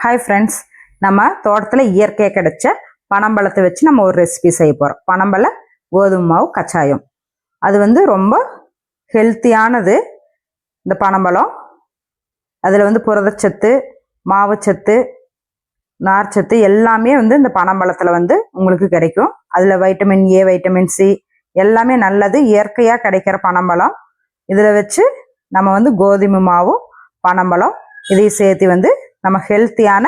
Hi friends, நம்ம தோட்டத்தில் இயற்கையாக கிடைச்ச பனம்பழத்தை வச்சு நம்ம ஒரு ரெசிபி செய்ய போகிறோம். பனம்பழ கோதுமை மாவு கச்சாயம். அது ரொம்ப ஹெல்த்தியானது. இந்த பனம்பழம் அதில் புரதச்சத்து, மாவுச்சத்து, நார்ச்சத்து எல்லாமே இந்த பனம்பழத்தில் உங்களுக்கு கிடைக்கும். அதில் வைட்டமின் ஏ, வைட்டமின் சி எல்லாமே நல்லது. இயற்கையாக கிடைக்கிற பனம்பழம். இதில் வச்சு நம்ம கோதுமை மாவும் பனம்பழம் இதையும் சேர்த்து நம்ம ஹெல்த்தியான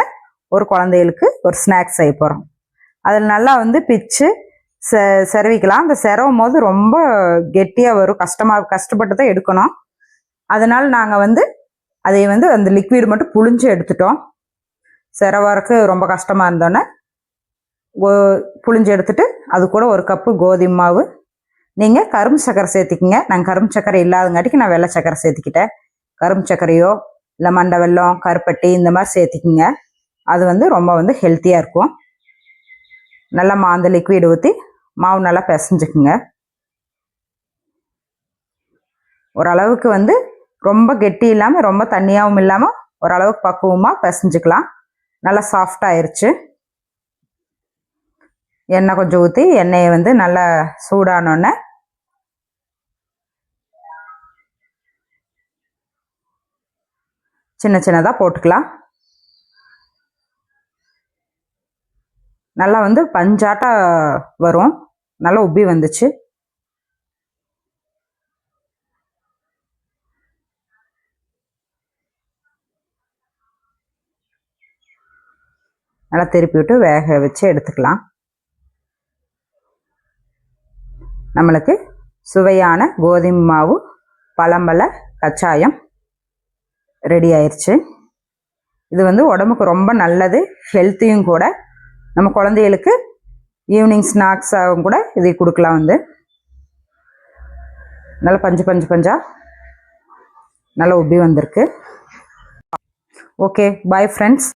ஒரு குழந்தைகளுக்கு ஒரு ஸ்நாக்ஸ் செய்ய போகிறோம். அதில் நல்லா பிச்சு செரவிக்கலாம். அந்த செரவும் போது ரொம்ப கெட்டியாக வரும். கஷ்டப்பட்டு தான் எடுக்கணும். அதனால் நாங்கள் அதை அந்த லிக்விட் மட்டும் புழிஞ்சு எடுத்துட்டோம். செரவறக்கு ரொம்ப கஷ்டமாக இருந்தோன்னே புழிஞ்சு எடுத்துட்டு அது கூட ஒரு கப்பு கோதுமை மாவு. நீங்கள் கரும்பு சர்க்கரை சேர்த்திக்கிங்க. நாங்கள் கரும்பு சர்க்கரை இல்லாதங்காட்டிக்கு நான் வெள்ளை சர்க்கரை சேர்த்திக்கிட்டேன். கரும்பு சர்க்கரையோ இல்லை மண்டை வெல்லம், கருப்பட்டி இந்த மாதிரி சேர்த்திக்கிங்க. அது ரொம்ப ஹெல்த்தியாக இருக்கும். நல்லா அந்த லிக்விட் ஊற்றி மாவு நல்லா பிசைஞ்சுக்குங்க. ஓரளவுக்கு ரொம்ப கெட்டி இல்லாமல் ரொம்ப தண்ணியாகவும் இல்லாமல் ஓரளவுக்கு பக்குவமாக பிசைஞ்சுக்கலாம். நல்லா சாஃப்டாகிருச்சு. எண்ணெய் கொஞ்சம் ஊற்றி எண்ணெயை நல்லா சூடானோடனே சின்ன சின்னதாக போட்டுக்கலாம். நல்லா பஞ்சாட்டா வரும். நல்லா உப்பி வந்துச்சு. நல்லா திருப்பி விட்டு வேக வச்சு எடுத்துக்கலாம். நம்மளுக்கு சுவையான கோதுமை மாவு பழம்பழ கச்சாயம் ரெடி ஆயிடுச்சு. இது உடம்புக்கு ரொம்ப நல்லது, ஹெல்த்தியும் கூட. நம்ம குழந்தைகளுக்கு ஈவினிங் ஸ்நாக்ஸாகவும் கூட இதை கொடுக்கலாம். நல்லா பஞ்சா நல்லா உப்பி வந்திருக்கு. Okay, bye friends.